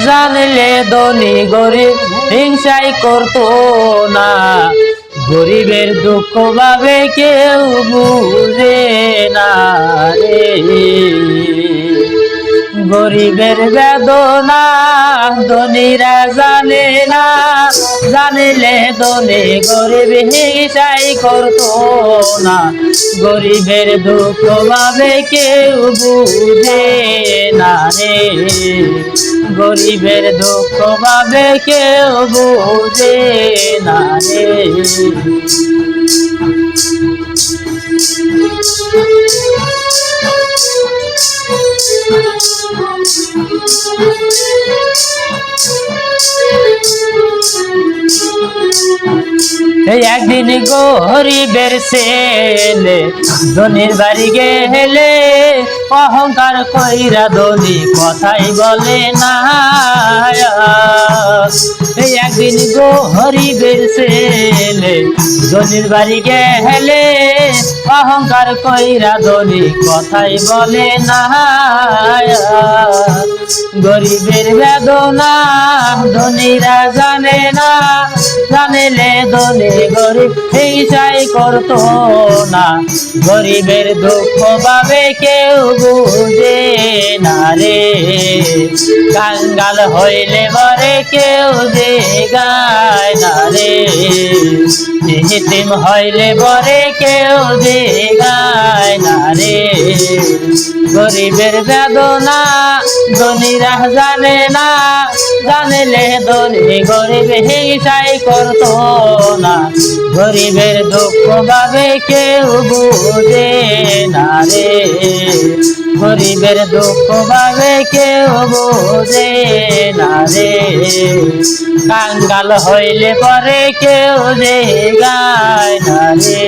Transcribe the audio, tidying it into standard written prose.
জানলে ধনী গরিব হিংসাই করতো না। গরিবের দুঃখ ভাবে কেউ বুঝে না রে। গরিবের বেদনা ধনীরা জানে না। জানিলে ধনী গরিব হিংসাই করতো না। গরিবের দুঃখ ভাবে কেউ বুঝে না রে। গরিবের দুঃখ ভাবে কেউ বুঝে না রে। একদিন গরিবের ছেলে ধনীর বাড়ি গেলে অহংকার কইরা ধনী কথাই বলে না। একদিন গরিবের ছেলে ধনীর বাড়ি গেলে অহংকার কইরা ধনী কথাই বলে না। গরিবের বেদনা ধনীরা জানে না। জানিলে ধনী গরিব হিংসাই করতো না। গরিবের দুঃখ ভাবে কেউ বুঝে না রে। কাঙ্গাল হইলে বরে কেউ দেখায় না রে। এতিম হইলে বরে কেউ দেখায় না রে। গরিবের বেদনা ধনীরা জানে না। জানিলে ধনী গরিব হিংসাই করতো না। গরিবের দুঃখ ভাবে কেউ বুঝে না রে। গরিবের দুঃখ ভাবে কেউ বুঝে না রে। কাঙ্গাল হইলে পরে কেউ দেখায় না রে।